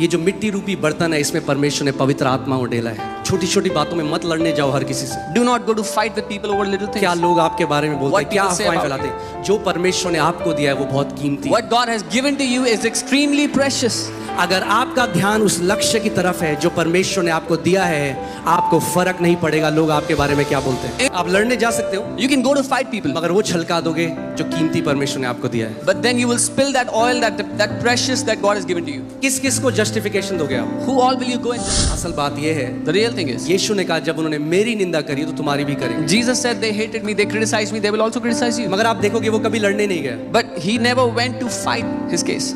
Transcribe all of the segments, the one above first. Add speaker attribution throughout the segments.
Speaker 1: ये जो मिट्टी रूपी बर्तन है, इसमें परमेश्वर ने पवित्र आत्मा को डाला है। छोटी छोटी बातों में मत लड़ने जाओ हर किसी से।
Speaker 2: Do not go to fight with people over little things.
Speaker 1: क्या लोग आपके बारे में बोलते हैं,
Speaker 2: What
Speaker 1: क्या
Speaker 2: people say
Speaker 1: अफवाहें
Speaker 2: about
Speaker 1: फैलाते हैं। जो परमेश्वर ने आपको दिया है वो बहुत कीमती है।
Speaker 2: What God has given to you is extremely precious.
Speaker 1: अगर आपका ध्यान उस लक्ष्य की तरफ है जो परमेश्वर ने आपको दिया है, आपको फर्क नहीं पड़ेगा लोग आपके बारे में क्या बोलते हैं। आप लड़ने जा सकते हो,
Speaker 2: You can go to fight people,
Speaker 1: मगर वो छलका दोगे जो कीमती परमेश्वर ने आपको दिया है।
Speaker 2: but then you will spill that oil, that precious that God has given to you.
Speaker 1: किस किस को जस्टिफिकेशन दोगे आप?
Speaker 2: Who all will you go and judge?
Speaker 1: असल बात ये है,
Speaker 2: The real thing is,
Speaker 1: यीशु ने कहा जब उन्होंने मेरी निंदा करी तो तुम्हारी भी करेंगे।
Speaker 2: Jesus said they hated me, they criticized me, they will also criticize you.
Speaker 1: मगर आप देखोगे वो कभी लड़ने नहीं गए।
Speaker 2: But he never went to fight his case.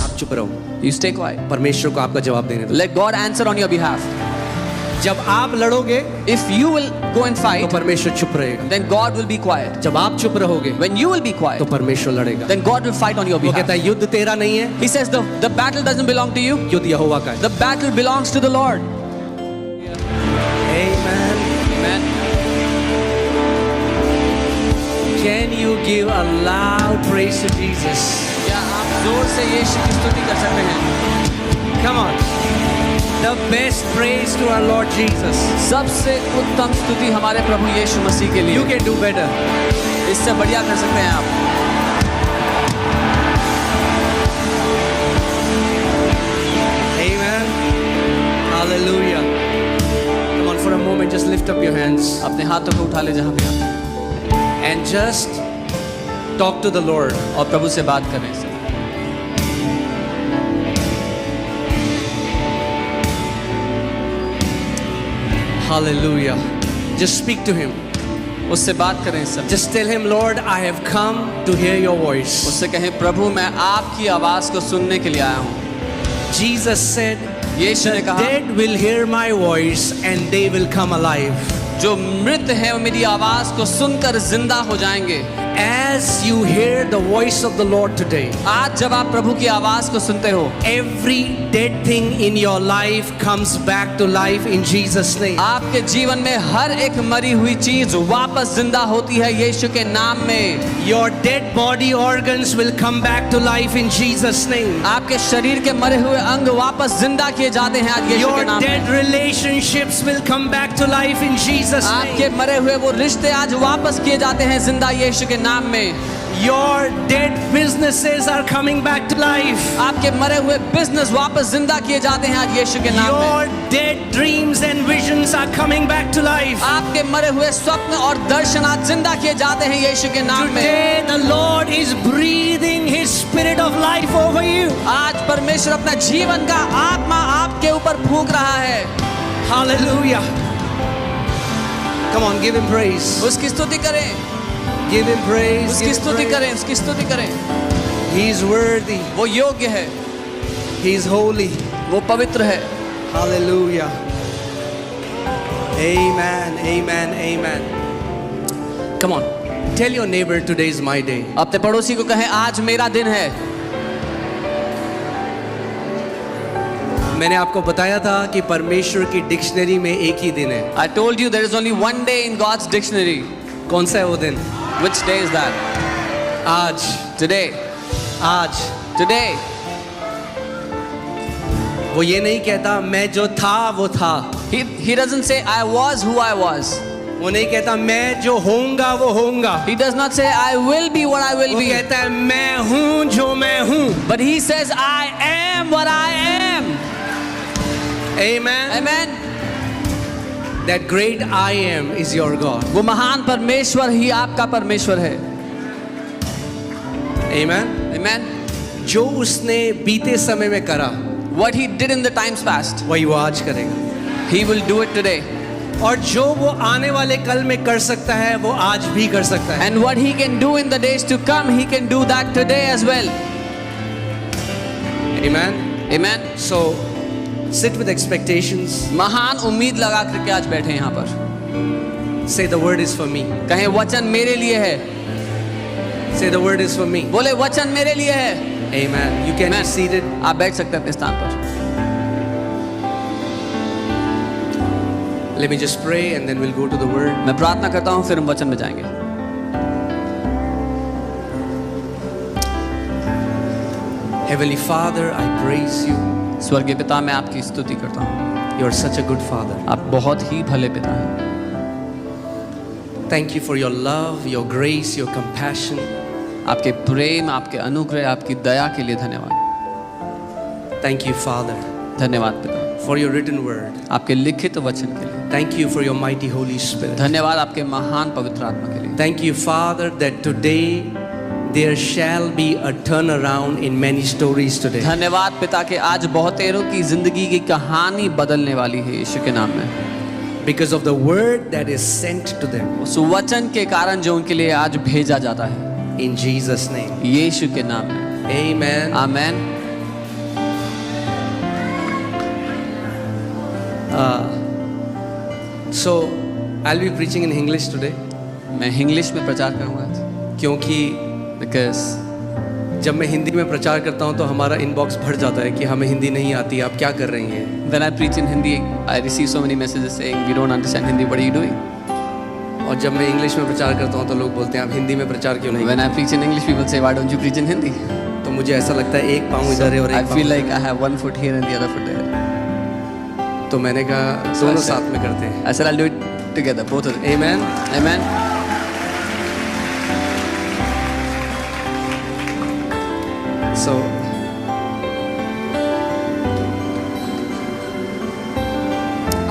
Speaker 1: आप चुप रहो,
Speaker 2: You stay quiet.
Speaker 1: परमेश्वर को आपका जवाब देने दो।
Speaker 2: Let God answer on your behalf.
Speaker 1: जब आप लड़ोगे
Speaker 2: If you will go and
Speaker 1: तो
Speaker 2: fight,
Speaker 1: परमेश्वर चुप रहेगा।
Speaker 2: then God will be quiet.
Speaker 1: जब आप चुप रहोगे
Speaker 2: When you will be
Speaker 1: तो
Speaker 2: quiet,
Speaker 1: परमेश्वर लड़ेगा।
Speaker 2: then God will fight on your
Speaker 1: वो कहता
Speaker 2: behalf.
Speaker 1: है युद्ध तेरा नहीं है,
Speaker 2: He says the battle doesn't belong to you.
Speaker 1: युद्ध यहोवा का है।
Speaker 2: The battle belongs to the Lord.
Speaker 1: Amen.
Speaker 2: Amen.
Speaker 1: Can you give a loud praise to Jesus?
Speaker 2: क्या आप जोर से यीशु की स्तुति कर सकते हैं?
Speaker 1: Come on. The best praise to our Lord Jesus.
Speaker 2: सबसे उत्तम स्तुति हमारे प्रभु यीशु मसीह के
Speaker 1: You
Speaker 2: लिए।
Speaker 1: can do better.
Speaker 2: इससे बढ़िया कर सकते हैं आप।
Speaker 1: Amen. Hallelujah. Come on, for a moment, just lift up your hands
Speaker 2: अपने हाथों को उठा ले जहाँ भी आप,
Speaker 1: and just talk to the Lord.
Speaker 2: और प्रभु से बात करें।
Speaker 1: Hallelujah. Just speak to Him.
Speaker 2: उससे बात करें सब।
Speaker 1: Just tell Him, Lord, I have come to hear your voice.
Speaker 2: उससे कहें प्रभु मैं आपकी आवाज को सुनने के लिए आया हूँ।
Speaker 1: Jesus said,
Speaker 2: यीशु ने
Speaker 1: the
Speaker 2: कहा
Speaker 1: dead will hear my voice and they will come alive.
Speaker 2: जो मृत है वो मेरी आवाज को सुनकर जिंदा हो जाएंगे।
Speaker 1: As you hear the voice of the Lord today,
Speaker 2: आज जब आप प्रभु की आवाज को सुनते हो,
Speaker 1: every dead thing in your life comes back to life in Jesus' name.
Speaker 2: आपके जीवन में हर एक मरी हुई चीज वापस जिंदा होती है यीशु के नाम में।
Speaker 1: Your dead body organs will come back to life in Jesus' name.
Speaker 2: आपके शरीर के मरे हुए अंग वापस जिंदा किए जाते हैं आज यीशु के
Speaker 1: Your
Speaker 2: नाम में।
Speaker 1: dead relationships will come back to life in Jesus'
Speaker 2: आपके
Speaker 1: name.
Speaker 2: मरे हुए वो रिश्ते आज वापस किए जाते हैं जिंदा यीशु के नाम में।
Speaker 1: Your dead businesses are coming back to life.
Speaker 2: आपके मरे हुए बिजनेस वापस जिंदा किए जाते हैं आज यीशु के नाम में।
Speaker 1: Your dead dreams and visions are coming back to life.
Speaker 2: आपके मरे हुए स्वप्न और दर्शन आज जिंदा किए जाते हैं यीशु के नाम में।
Speaker 1: Today the Lord is breathing His spirit of life over you.
Speaker 2: आज परमेश्वर अपना जीवन का आत्मा आपके ऊपर फूंक रहा है।
Speaker 1: Hallelujah. Come on, give Him praise.
Speaker 2: उसकी स्तुति करें,
Speaker 1: Give Him praise.
Speaker 2: उसकी
Speaker 1: Give Him
Speaker 2: स्तुति
Speaker 1: praise.
Speaker 2: करें, उसकी स्तुति करें।
Speaker 1: He is worthy.
Speaker 2: वो योग्य है,
Speaker 1: He is holy.
Speaker 2: वो पवित्र है।
Speaker 1: Hallelujah. Amen. Amen. Amen. Come on. Tell your neighbor today is my day.
Speaker 2: अपने पड़ोसी को कहें आज मेरा दिन है।
Speaker 1: मैंने आपको बताया था कि परमेश्वर की डिक्शनरी में एक ही दिन है।
Speaker 2: I told you there is only one day in God's dictionary.
Speaker 1: कौन सा है वो दिन?
Speaker 2: Which day is that?
Speaker 1: आज।
Speaker 2: Today.
Speaker 1: आज।
Speaker 2: Today.
Speaker 1: वो ये नहीं कहता मैं जो था वो था।
Speaker 2: He doesn't say I was who I was.
Speaker 1: वो नहीं कहता मैं जो होऊंगा वो होऊंगा।
Speaker 2: He does not say I will be what I will
Speaker 1: वो
Speaker 2: be.
Speaker 1: कहता है मैं हूँ जो मैं हूँ।
Speaker 2: But he says I am what I am.
Speaker 1: Amen.
Speaker 2: Amen.
Speaker 1: That great I am is your God.
Speaker 2: वो महान परमेश्वर ही आपका परमेश्वर है।
Speaker 1: Amen.
Speaker 2: Amen.
Speaker 1: जो उसने बीते समय में करा
Speaker 2: What he did in the times past,
Speaker 1: वही वो आज करेगा।
Speaker 2: he will do it today.
Speaker 1: और जो वो आने वाले कल में कर सकता है वो आज भी कर सकता है।
Speaker 2: And what he can do in the days to come, he can do that today as well.
Speaker 1: Amen.
Speaker 2: Amen.
Speaker 1: So sit with expectations.
Speaker 2: महान उम्मीद लगा करके आज बैठे यहाँ पर।
Speaker 1: Say the word is for me.
Speaker 2: कहें वचन मेरे लिए है।
Speaker 1: Say the word is for me.
Speaker 2: बोले वचन मेरे लिए है।
Speaker 1: Amen. You can be
Speaker 2: Amen.
Speaker 1: seated.
Speaker 2: आप बैठ सकते हैं अपने स्थान पर।
Speaker 1: Let me just pray and then we'll go to the word.
Speaker 2: मैं प्रार्थना करता हूँ फिर हम वचन में जाएंगे।
Speaker 1: Heavenly Father, I praise you.
Speaker 2: स्वर्गीय पिता, मैं आपकी स्तुति करता हूँ।
Speaker 1: You are such a good Father.
Speaker 2: आप बहुत ही भले पिता हैं।
Speaker 1: Thank you for your love, your grace, your compassion.
Speaker 2: आपके प्रेम, आपके अनुग्रह, आपकी दया के लिए धन्यवाद।
Speaker 1: Thank you, Father,
Speaker 2: धन्यवाद पिता,
Speaker 1: for your written word.
Speaker 2: आपके लिखित वचन के लिए।
Speaker 1: Thank you for your mighty Holy Spirit.
Speaker 2: धन्यवाद आपके महान पवित्र आत्मा के लिए।
Speaker 1: Thank you, Father, that today there shall be a turnaround in many stories today.
Speaker 2: धन्यवाद पिता कि आज बहुतेरों की जिंदगी की कहानी बदलने वाली है यीशु के नाम में,
Speaker 1: Because of the word that is sent to them.
Speaker 2: उस वचन के कारण जो उनके लिए आज भेजा जाता है,
Speaker 1: In Jesus' name.
Speaker 2: यीशु के नाम में।
Speaker 1: Amen.
Speaker 2: Amen.
Speaker 1: So, I'll be preaching in English today.
Speaker 2: मैं इंग्लिश में प्रचार करूंगा आज,
Speaker 1: क्योंकि
Speaker 2: because
Speaker 1: जब मैं हिंदी में प्रचार करता हूँ तो हमारा इनबॉक्स भर जाता है कि हमें हिंदी नहीं आती, आप क्या कर रही हैं?
Speaker 2: when I preach in Hindi, I receive so many messages saying we don't understand Hindi. What are you doing?
Speaker 1: और जब मैं इंग्लिश में प्रचार करता हूँ तो लोग बोलते हैं आप हिंदी में प्रचार क्यों नहीं?
Speaker 2: When I preach in English, people say, why don't you preach in Hindi?
Speaker 1: तो मुझे ऐसा लगता है एक पाँव इधर है और
Speaker 2: I
Speaker 1: एक
Speaker 2: feel
Speaker 1: पाँव
Speaker 2: like I have one foot here and the other foot there.
Speaker 1: तो मैंने कहा दोनों साथ में करते हैं।
Speaker 2: I said I'll do it together, both of them.
Speaker 1: Amen.
Speaker 2: Amen.
Speaker 1: So,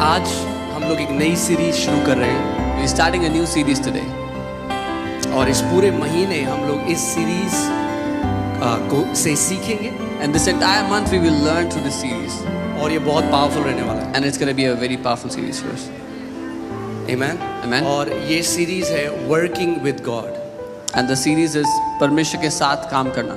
Speaker 1: आज हम लोग एक नई सीरीज शुरू कर रहे हैं
Speaker 2: We're starting a new series today.
Speaker 1: और इस पूरे महीने हम लोग इस सीरीज को से सीखेंगे
Speaker 2: And this entire month we will learn through this series.
Speaker 1: और ये बहुत पावरफुल रहने वाला है।
Speaker 2: And it's going to be a very powerful series for us.
Speaker 1: Amen.
Speaker 2: Amen.
Speaker 1: और ये सीरीज है working with God.
Speaker 2: And the series is परमेश्वर के साथ काम करना.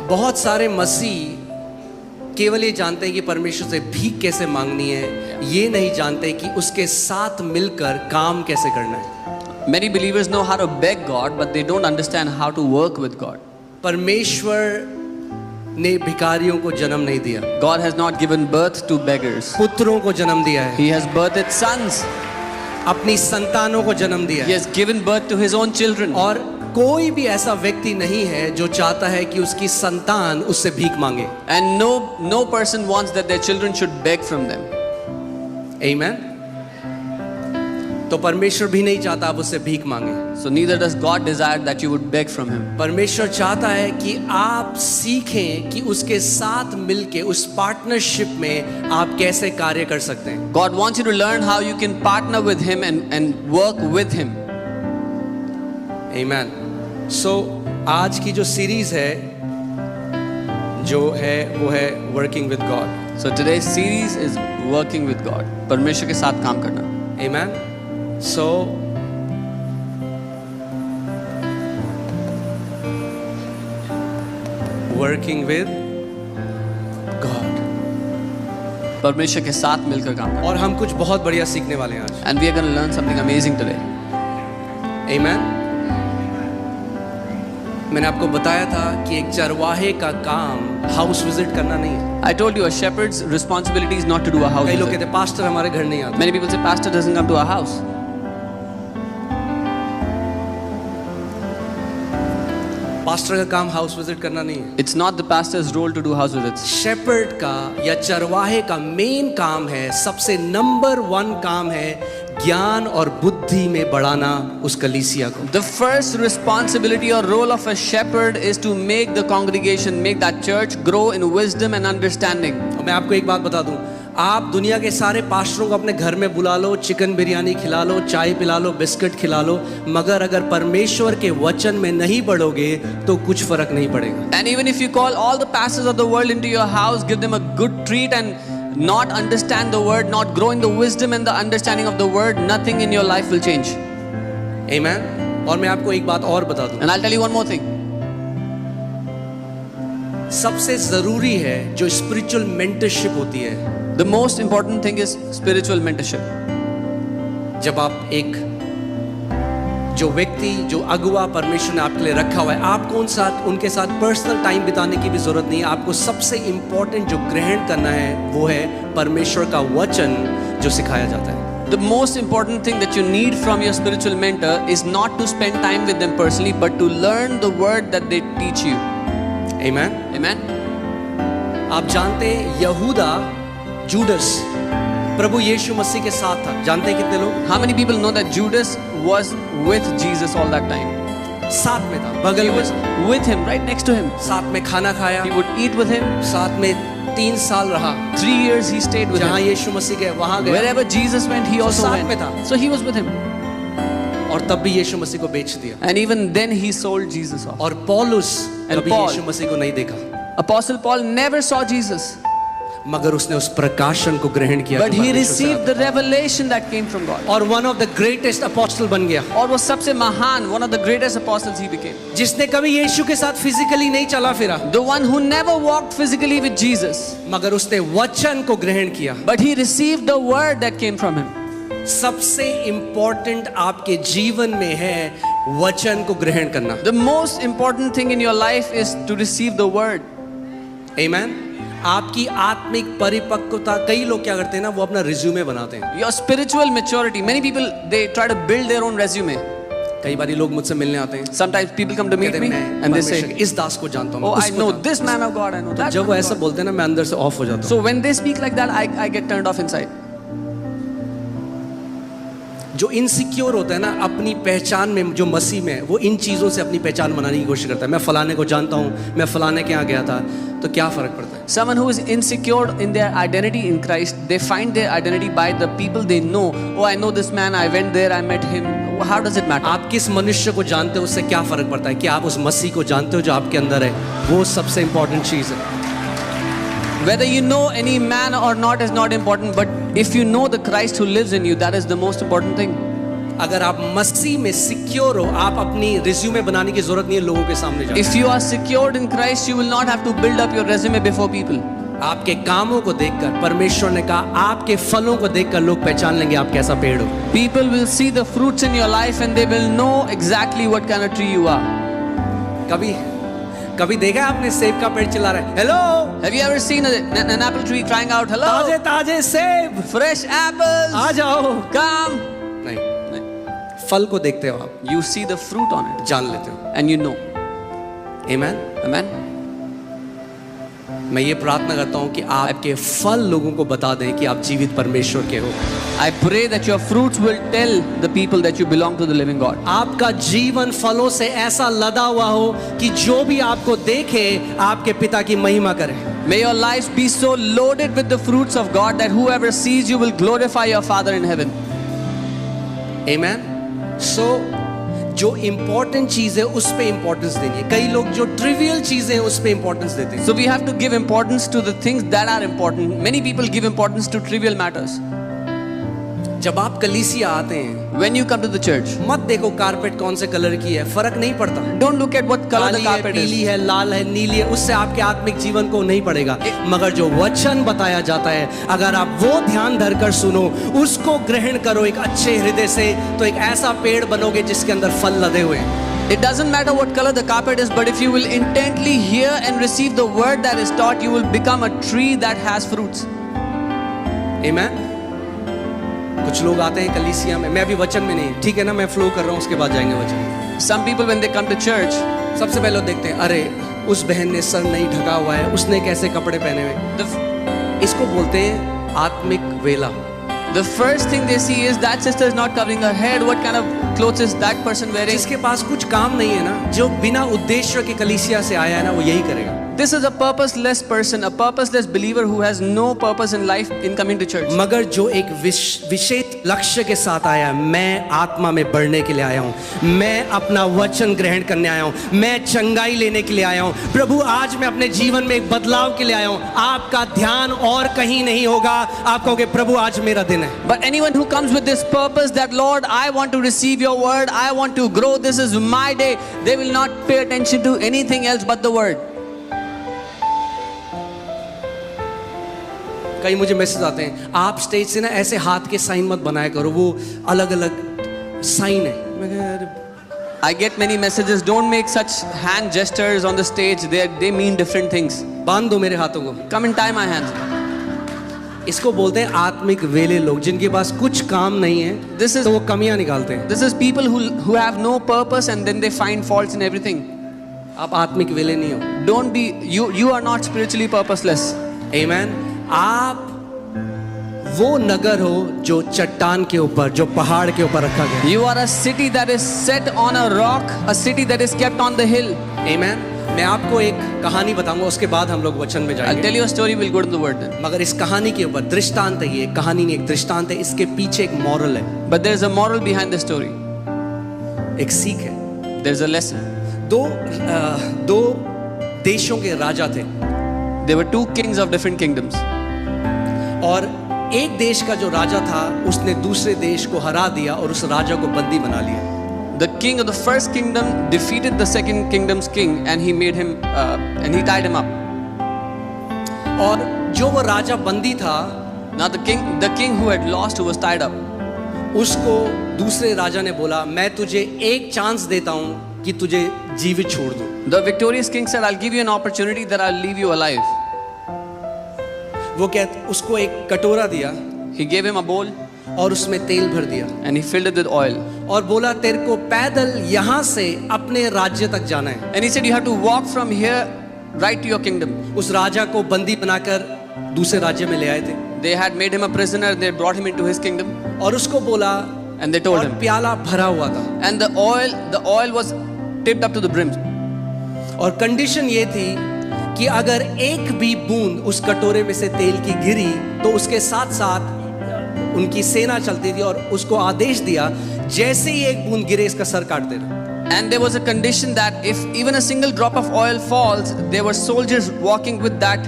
Speaker 1: बहुत सारे मसीह केवल ये जानते हैं कि परमेश्वर से भीख कैसे मांगनी है, ये नहीं जानते कि उसके साथ मिलकर काम कैसे करना है।
Speaker 2: Many believers know how to beg God, but they don't understand how to work with God.
Speaker 1: परमेश्वर ने भिखारियों को जन्म नहीं दिया,
Speaker 2: God has not given birth to beggars.
Speaker 1: पुत्रों को जन्म दिया है,
Speaker 2: He has birthed sons.
Speaker 1: अपनी संतानों को जन्म दिया
Speaker 2: He
Speaker 1: है।
Speaker 2: has given birth to his own children.
Speaker 1: और कोई भी ऐसा व्यक्ति नहीं है जो चाहता है कि उसकी संतान उससे भीख मांगे।
Speaker 2: And no person wants that their children should beg from them.
Speaker 1: Amen. तो परमेश्वर भी नहीं चाहता आप उससे भीख मांगे।
Speaker 2: So neither does God desire that you would beg from him.
Speaker 1: परमेश्वर चाहता है कि आप सीखें कि उसके साथ मिलके उस पार्टनरशिप में आप कैसे कार्य कर सकते हैं।
Speaker 2: God wants you to learn how you can partner with him and work with him.
Speaker 1: Amen. So आज की जो सीरीज है जो है वो है working with God.
Speaker 2: So today's series is working with God. परमेश्वर के साथ काम करना.
Speaker 1: Amen. So working with God.
Speaker 2: परमेश्वर के साथ मिलकर काम करना.
Speaker 1: और हम कुछ बहुत बढ़िया सीखने वाले हैं आज।
Speaker 2: And we are going to learn something amazing today.
Speaker 1: Amen. मैंने आपको बताया था कि एक चरवाहे का काम हाउस विजिट करना नहीं है।
Speaker 2: I told you a shepherd's responsibility is not to do a house
Speaker 1: कई लोग
Speaker 2: visit.
Speaker 1: कहते हैं पास्टर हमारे घर नहीं आता।
Speaker 2: Many people say pastor doesn't come to our house.
Speaker 1: Pastor का काम हाउस विजिट करना नहीं है।
Speaker 2: It's not the pastor's role to do house visits.
Speaker 1: Shepherd का या चरवाहे का मेन काम है, सबसे नंबर 1 काम है ज्ञान और बुद्धि में बढ़ाना उस कलीसिया को।
Speaker 2: The first responsibility or role of a shepherd is to make the congregation, make that church grow in wisdom and understanding.
Speaker 1: और मैं आपको एक बात बता दूं, आप दुनिया के सारे पास्टरों को अपने घर में बुला लो, चिकन बिरयानी खिला लो, चाय पिला लो, बिस्किट खिला लो, मगर अगर परमेश्वर के वचन में नहीं बढ़ोगे तो कुछ फर्क नहीं पड़ेगा।
Speaker 2: And even if you call all the pastors of the world into your house, give them a good treat and not understand the word, not grow in the wisdom and the understanding of the word, nothing in your life will change.
Speaker 1: Amen. और मैं आपको एक बात और बता दूं,
Speaker 2: And I'll tell you one more thing.
Speaker 1: सबसे जरूरी है जो स्पिरिचुअल मेंटरशिप होती है।
Speaker 2: The most important thing is spiritual mentorship.
Speaker 1: जब आप एक जो व्यक्ति जो अगुवा परमेश्वर ने आपके लिए रखा हुआ है, आपको उनके साथ पर्सनल टाइम बिताने की भी जरूरत नहीं है। आपको सबसे इंपॉर्टेंट जो ग्रहण करना है वो है परमेश्वर का वचन जो सिखाया जाता है।
Speaker 2: The most important thing that you need from your spiritual mentor is not to spend time with them personally, but to learn the word that they teach you.
Speaker 1: Amen.
Speaker 2: Amen.
Speaker 1: आप जानते हैं यहूदा जूडस प्रभु यीशु मसीह के साथ था। जानते हैं कितने लोग?
Speaker 2: How many people know that Judas was with Jesus all that time?
Speaker 1: साथ में था, बगल
Speaker 2: He
Speaker 1: में
Speaker 2: was with him, right next to him.
Speaker 1: साथ में खाना खाया,
Speaker 2: He would eat with him.
Speaker 1: साथ में 3 साल रहा।
Speaker 2: 3 years he stayed with
Speaker 1: जहाँ
Speaker 2: him.
Speaker 1: यीशु मसीह गए वहाँ गया
Speaker 2: Wherever Jesus went, he also
Speaker 1: साथ में
Speaker 2: went.
Speaker 1: था।
Speaker 2: So he was with him.
Speaker 1: और तब भी यीशु मसीह को बेच दिया।
Speaker 2: And even then he sold Jesus off.
Speaker 1: और पौलुस
Speaker 2: And
Speaker 1: कभी
Speaker 2: Paul.
Speaker 1: यीशु मसीह को नहीं देखा,
Speaker 2: Apostle Paul never saw Jesus,
Speaker 1: मगर उसने उस प्रकाशन को ग्रहण किया
Speaker 2: but
Speaker 1: जो
Speaker 2: he
Speaker 1: परमेश्वर से
Speaker 2: received
Speaker 1: आता
Speaker 2: the revelation that came from God.
Speaker 1: है। और one of the greatest apostle बन गया,
Speaker 2: और वो सबसे महान, one of the greatest apostles he became.
Speaker 1: जिसने कभी यीशु के साथ फिजिकली नहीं चला फिरा,
Speaker 2: The one who never walked physically with Jesus,
Speaker 1: मगर उसने वचन को ग्रहण किया।
Speaker 2: but he received the word that came from him.
Speaker 1: सबसे इंपॉर्टेंट आपके जीवन में है वचन को ग्रहण करना।
Speaker 2: The most important thing in your life is to receive the word.
Speaker 1: आमेन। आपकी आत्मिक परिपक्वता, कई लोग क्या करते हैं ना, वो अपना रिज्यूमे बनाते हैं।
Speaker 2: Your spiritual maturity. Many people, they try to build their own resume.
Speaker 1: कई बार लोग मुझसे मिलने आते हैं,
Speaker 2: Sometimes people come to meet
Speaker 1: कहते
Speaker 2: me
Speaker 1: हैं, मैं
Speaker 2: and they
Speaker 1: परमेश्वर
Speaker 2: say,
Speaker 1: के इस दास को जानता हूँ,
Speaker 2: oh, I
Speaker 1: उसको
Speaker 2: know
Speaker 1: जानता
Speaker 2: this man of God, I know
Speaker 1: हूँ।
Speaker 2: that
Speaker 1: जब वो
Speaker 2: man of
Speaker 1: ऐसा
Speaker 2: God.
Speaker 1: बोलते हैं ना, मैं अंदर से ऑफ हो जाता हूँ।
Speaker 2: So when they speak like that, I get turned off inside.
Speaker 1: जो इनसिक्योर होता है ना अपनी पहचान में, जो मसीह में है, वो इन चीज़ों से अपनी पहचान बनाने की कोशिश करता है। मैं फलाने को जानता हूँ, मैं फलाने के यहाँ गया था, तो क्या फर्क पड़ता है?
Speaker 2: Someone who is insecure in their identity in Christ, they find their identity by the people they know. Oh, I know this man, I went there, I met him. How does it matter?
Speaker 1: आप किस मनुष्य को जानते हो उससे क्या फर्क पड़ता है? कि आप उस मसीह को जानते हो जो आपके अंदर है, वो सबसे इंपॉर्टेंट चीज़ है।
Speaker 2: Whether you know any man or not is not important, but if you know the Christ who lives in you, that is the most important thing.
Speaker 1: अगर आप मसीह में सिक्योर हो, आप अपनी रिज्यूमे बनाने की जरूरत नहीं है लोगों के सामने जाने।
Speaker 2: If you are secured in Christ, you will not have to build up your resume before people.
Speaker 1: आपके कामों को देखकर, परमेश्वर ने कहा आपके फलों को देखकर लोग पहचान लेंगे आप कैसा पेड़ हो।
Speaker 2: People will see the fruits in your life and they will know exactly what kind of tree you are.
Speaker 1: कभी देखा है आपने सेब का पेड़ चिल्ला रहा है, hello?
Speaker 2: Have you ever seen an apple tree crying out, hello?
Speaker 1: ताजे ताजे सेब,
Speaker 2: Fresh apples,
Speaker 1: आ जाओ।
Speaker 2: come.
Speaker 1: नहीं, फल को देखते हो आप,
Speaker 2: You see the fruit on it
Speaker 1: जान लेते हो।
Speaker 2: and you know.
Speaker 1: Amen.
Speaker 2: Amen.
Speaker 1: मैं ये प्रार्थना करता हूँ कि आपके फल लोगों को बता दें कि आप जीवित परमेश्वर के हो।
Speaker 2: I pray that your fruits will tell the people that you belong to the living God.
Speaker 1: आपका जीवन फलों से ऐसा लदा हुआ हो कि जो भी आपको देखे आपके पिता की महिमा करे।
Speaker 2: May your lives be so loaded with the fruits of God that whoever sees you will glorify your Father in heaven.
Speaker 1: Amen. So जो इम्पोर्टेंट चीज है उस पे इम्पोर्टेंस देनी है। कई लोग जो ट्रिवियल चीजें हैं उस पे इम्पोर्टेंस देते हैं।
Speaker 2: So we have to give importance to the things that are important. Many people give importance to trivial matters.
Speaker 1: जब आप कलीसिया आते हैं,
Speaker 2: When you come to the church,
Speaker 1: मत देखो कारपेट कौन से कलर की है, फर्क नहीं पड़ता।
Speaker 2: don't look at what color the
Speaker 1: काली है,
Speaker 2: carpet
Speaker 1: पीली
Speaker 2: is.
Speaker 1: है, लाल है, नीली है, उससे आपके आत्मिक जीवन को नहीं पड़ेगा। मगर जो वचन बताया जाता है, अगर आप वो ध्यान धरकर सुनो, उसको ग्रहण करो एक अच्छे हृदय से, तो एक ऐसा पेड़ बनोगे जिसके अंदर फल लदे हुए हैं।
Speaker 2: It doesn't matter what color the carpet is, but if you will intently hear and receive the word that is taught, you will become a tree that has fruits.
Speaker 1: Amen? कुछ लोग आते हैं कलीसिया में, मैं अभी वचन में नहीं, ठीक है ना, मैं फ्लो कर रहा हूँ, उसके बाद जाएंगे वचन।
Speaker 2: Some people when they come to church,
Speaker 1: सबसे पहले वो देखते हैं, अरे उस बहन ने सर नहीं ढका हुआ है, उसने कैसे कपड़े पहने हुए।
Speaker 2: the
Speaker 1: इसको बोलते हैं आत्मिक वेला।
Speaker 2: The first thing they see is that sister is not covering her head. What kind of clothes is that person wearing?
Speaker 1: जिसके पास कुछ काम नहीं है ना, जो बिना उद्देश्य के कलीसिया से आया है ना, वो यही करेगा।
Speaker 2: This is a purposeless person, a purposeless believer who has no purpose in life in coming to church.
Speaker 1: मगर जो एक विशेष लक्ष्य के साथ आया है, मैं आत्मा में बढ़ने के लिए आया हूँ, मैं अपना वचन ग्रहण करने आया हूँ, मैं चंगाई लेने के लिए आया हूँ, प्रभु आज मैं अपने जीवन में एक बदलाव के लिए आया हूँ। आपका ध्यान और कहीं नहीं होगा, आप कहोगे प्रभु आज मेरा दिन है।
Speaker 2: But anyone who comes with this purpose that Lord, I want to receive your word, I want to grow, this is my day, they will not pay attention to anything else but the word.
Speaker 1: कई मुझे message आते हैं, आप stage से ना ऐसे हाथ के साइन मत बनाया करो, वो अलग अलग साइन है। मैं कहा, अरे
Speaker 2: I get many messages, don't make such hand gestures on the stage, they mean different things.
Speaker 1: बांध दो मेरे हाथों को।
Speaker 2: Come and tie my hands.
Speaker 1: इसको बोलते हैं आत्मिक वेले लोग, जिनके पास कुछ काम नहीं है,
Speaker 2: This is
Speaker 1: तो वो कमियां निकालते हैं।
Speaker 2: This is people who have no purpose and then they find faults in everything.
Speaker 1: आप आत्मिक विले नहीं हो।
Speaker 2: Don't be, you are not spiritually purposeless.
Speaker 1: आमेन। आप वो नगर हो जो चट्टान के ऊपर, जो पहाड़ के ऊपर रखा गया।
Speaker 2: You are a city that is set on a rock, a city that is kept on the hill.
Speaker 1: आमेन। मैं आपको एक कहानी बताऊंगा, उसके बाद हम लोग वचन में
Speaker 2: I'll
Speaker 1: जाएंगे।
Speaker 2: tell you a story, we'll go to the word then.
Speaker 1: मगर इस कहानी के ऊपर दृष्टांत है, ये कहानी नहीं, एक दृष्टांत है, इसके पीछे एक मॉरल है,
Speaker 2: But there's a moral behind the story.
Speaker 1: एक सीख है।
Speaker 2: There's a lesson.
Speaker 1: दो देशों के राजा थे,
Speaker 2: There were two kings of different kingdoms.
Speaker 1: और एक देश का जो राजा था उसने दूसरे देश को हरा दिया और उस राजा को बंदी बना लिया।
Speaker 2: The king of the first kingdom defeated the second kingdom's king, and he made him and he tied him up.
Speaker 1: और जो वो राजा बंदी था,
Speaker 2: Now the king who had lost, who was tied up,
Speaker 1: उसको दूसरे राजा ने बोला, मैं तुझे एक चांस देता हूं कि तुझे जीवित छोड़ दूं।
Speaker 2: the victorious king said, I'll give you an opportunity that I'll leave you alive.
Speaker 1: वो उसको एक कटोरा दिया
Speaker 2: He gave him a bowl
Speaker 1: और उसमें तेल भर दिया
Speaker 2: and he filled it with oil.
Speaker 1: और बोला, तेरे को पैदल यहाँ से अपने राज्य तक जाना है।
Speaker 2: And he said, you have to walk from here right to your kingdom.
Speaker 1: उस राजा को बंदी बनाकर दूसरे राज्य में ले आए थे
Speaker 2: They had made him a prisoner, they brought him into his kingdom,
Speaker 1: और उसको बोला,
Speaker 2: and they told
Speaker 1: और
Speaker 2: him.
Speaker 1: प्याला भरा हुआ था
Speaker 2: And the oil was tipped up to the brim.
Speaker 1: और कंडीशन ये थी कि अगर एक भी बूंद उस कटोरे में से तेल की गिरी तो उसके साथ साथ उनकी सेना चलती थी और उसको आदेश दिया, जैसे ही एक बूंद गिरे इसका सर काट देना।
Speaker 2: And there was a condition that if even a single drop of oil falls, there were soldiers walking with that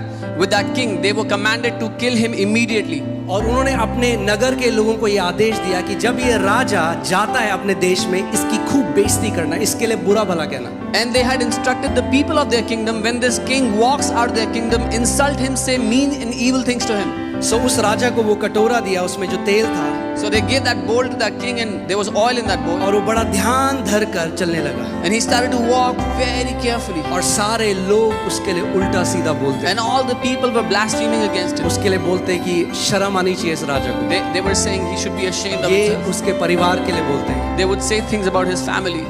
Speaker 2: king. They were commanded to kill him immediately.
Speaker 1: और उन्होंने अपने नगर के लोगों को ये आदेश दिया कि जब ये राजा जाता है अपने देश में, इसकी खूब बेइज्जती करना, इसके लिए बुरा भला कहना।
Speaker 2: And they had instructed the people of their kingdom, when this king walks out of their kingdom, insult him, say mean and evil things to him.
Speaker 1: सो उस राजा को वो कटोरा दिया, उसमें जो तेल था,
Speaker 2: So they gave that bowl to that king, and there was oil in that bowl.
Speaker 1: और वो बड़ा ध्यान धर कर चलने लगा
Speaker 2: And he started to walk very carefully.
Speaker 1: और सारे लोग उसके लिए उल्टा सीधा बोलते,
Speaker 2: And all the people were blaspheming against him.
Speaker 1: उसके लिए बोलते कि शर्म आनी चाहिए इस राजा को।
Speaker 2: They were saying he should be ashamed of
Speaker 1: ये
Speaker 2: himself.
Speaker 1: उसके परिवार के लिए बोलते हैं,
Speaker 2: They would say things about his family.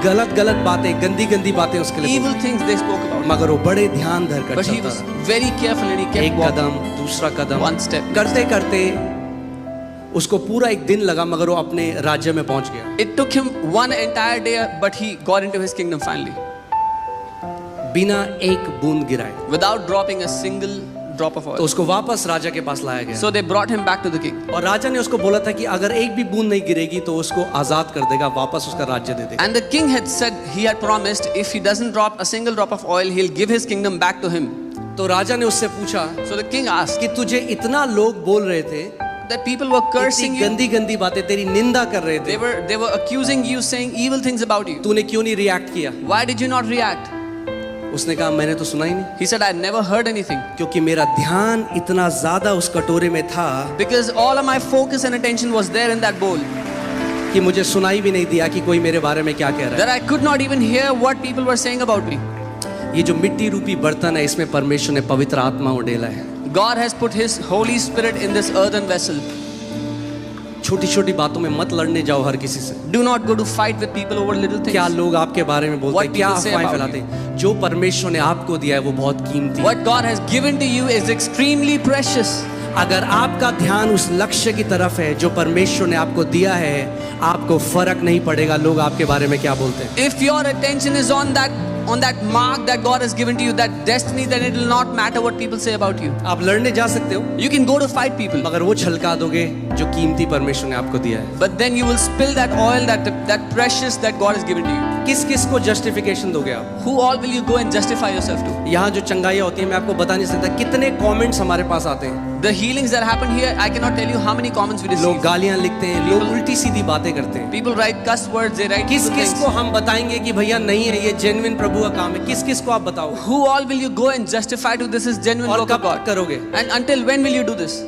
Speaker 1: गलत बातें, गंदी बातें उसके लिए
Speaker 2: Evil
Speaker 1: बोलते
Speaker 2: things they spoke
Speaker 1: हैं।
Speaker 2: about.
Speaker 1: मगर वो बड़े ध्यान धर कर
Speaker 2: But he
Speaker 1: चलता
Speaker 2: was
Speaker 1: रहा।
Speaker 2: very careful and he kept
Speaker 1: एक
Speaker 2: walking.
Speaker 1: कदम, दूसरा कदम,
Speaker 2: One step.
Speaker 1: करते करते उसको पूरा एक दिन लगा, मगर वो अपने राज्य में पहुंच गया।
Speaker 2: It took him one entire day, but he got into his kingdom finally,
Speaker 1: बिना एक बूंद गिराए।
Speaker 2: without dropping a single drop of
Speaker 1: तो
Speaker 2: oil.
Speaker 1: उसको वापस राजा के पास लाया गया
Speaker 2: So they brought him back to the king.
Speaker 1: और राजा ने उसको बोला था कि अगर एक भी बूंद नहीं गिरेगी तो उसको आजाद कर देगा, वापस उसका राज्य दे देगा।
Speaker 2: And the king had said, he had promised, if he doesn't drop a single drop of oil, he'll give his kingdom back to him.
Speaker 1: तो राजा ने उससे पूछा
Speaker 2: So the king asked,
Speaker 1: कि तुझे इतना लोग बोल रहे थे,
Speaker 2: that people were cursing
Speaker 1: इतनी
Speaker 2: you,
Speaker 1: गंदी गंदी बातें, तेरी निंदा कर रहे थे,
Speaker 2: they were accusing you, saying evil things about you.
Speaker 1: तूने क्यों नहीं रिएक्ट किया?
Speaker 2: Why did you not react?
Speaker 1: उसने कहा, मैंने तो सुना ही नहीं,
Speaker 2: He said, I never heard anything,
Speaker 1: क्योंकि मेरा ध्यान इतना ज्यादा उस कटोरे में था
Speaker 2: because all of my focus and attention was there in that bowl,
Speaker 1: कि मुझे सुनाई भी नहीं दिया कि कोई मेरे बारे में क्या कह रहा
Speaker 2: that I could not even hear what people were saying about me.
Speaker 1: है। ये जो मिट्टी रूपी बर्तन है, इसमें परमेश्वर ने पवित्र आत्मा उड़ेला है।
Speaker 2: God has put His Holy Spirit in this earthen vessel.
Speaker 1: छोटी छोटी बातों में मत लड़ने जाओ हर किसी से।
Speaker 2: Do not go to fight with people over little
Speaker 1: क्या
Speaker 2: things.
Speaker 1: लोग आपके बारे में बोलते
Speaker 2: What
Speaker 1: हैं, क्या
Speaker 2: people say
Speaker 1: अफवाहें
Speaker 2: about
Speaker 1: फैलाते हैं, जो परमेश्वर ने आपको दिया है वो बहुत कीमती है।
Speaker 2: What God has given to you is extremely precious.
Speaker 1: अगर आपका ध्यान उस लक्ष्य की तरफ है जो परमेश्वर ने आपको दिया है, आपको फर्क नहीं पड़ेगा लोग आपके बारे में क्या बोलते हैं।
Speaker 2: If your attention is on that mark that God has given to you, that destiny, then it will not matter what people say about you.
Speaker 1: आप लड़ने जा सकते हो,
Speaker 2: You can go to fight people,
Speaker 1: मगर वो छलका दोगे जो कीमती परमेश्वर ने आपको दिया है।
Speaker 2: but then you will spill that oil, that precious that God has given to you.
Speaker 1: किस किस को जस्टिफिकेशन दोगे आप?
Speaker 2: Who all will you go and justify yourself to?
Speaker 1: यहाँ जो चंगाइयाँ होती है, मैं आपको बता नहीं सकता कितने कमेंट्स हमारे पास आते हैं।
Speaker 2: The healings that happen here, I cannot tell you how many comments we
Speaker 1: लोग
Speaker 2: receive.
Speaker 1: गालियाँ लिखते हैं, लोग उल्टी सीधी बातें करते हैं।
Speaker 2: People write cuss words, they write
Speaker 1: किस
Speaker 2: evil
Speaker 1: किस
Speaker 2: things.
Speaker 1: को हम बताएंगे कि भैया नहीं है, ये जेन्युइन प्रभु का काम है? किस किस को आप बताओ?
Speaker 2: Who all will you go and justify to this is genuine
Speaker 1: और
Speaker 2: work of
Speaker 1: कब
Speaker 2: God?
Speaker 1: करोगे?
Speaker 2: And until when will you do this?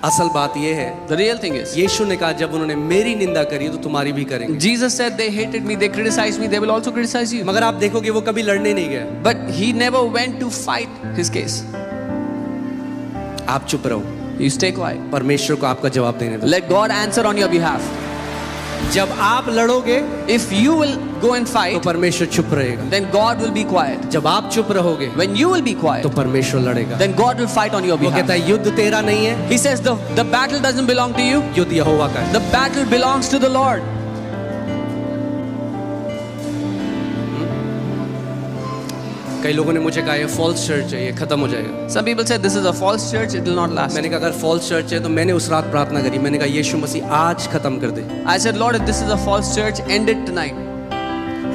Speaker 1: असल बात ये है,
Speaker 2: The real thing is,
Speaker 1: यीशु ने कहा जब उन्होंने मेरी निंदा करी तो तुम्हारी भी करेंगे।
Speaker 2: Jesus said they hated me, they criticized me, they will also criticize you.
Speaker 1: मगर आप देखोगे वो कभी लड़ने नहीं गए।
Speaker 2: But he never went to fight his case.
Speaker 1: आप चुप रहो,
Speaker 2: You stay quiet.
Speaker 1: परमेश्वर को आपका जवाब देने दो।
Speaker 2: Let God answer on your behalf.
Speaker 1: जब आप लड़ोगे
Speaker 2: If you will go and
Speaker 1: तो
Speaker 2: fight,
Speaker 1: परमेश्वर चुप रहेगा,
Speaker 2: then God will be quiet.
Speaker 1: जब आप चुप रहोगे
Speaker 2: When you will be
Speaker 1: तो
Speaker 2: quiet,
Speaker 1: परमेश्वर लड़ेगा।
Speaker 2: then God will fight on your
Speaker 1: वो कहता
Speaker 2: behalf.
Speaker 1: है युद्ध तेरा नहीं है,
Speaker 2: He says the battle doesn't belong to you.
Speaker 1: युद्ध यहोवा का है।
Speaker 2: The battle belongs to the Lord.
Speaker 1: कई लोगों ने मुझे कहा ये फॉल्स चर्च है, ये खत्म हो जाएगा।
Speaker 2: Some people say this is a false church, it will not last.
Speaker 1: मैंने कहा अगर फॉल्स चर्च है तो मैंने उस रात प्रार्थना करी, मैंने कहा यीशु मसीह आज खत्म कर दे।
Speaker 2: I said, Lord, if this is a false church, end it tonight.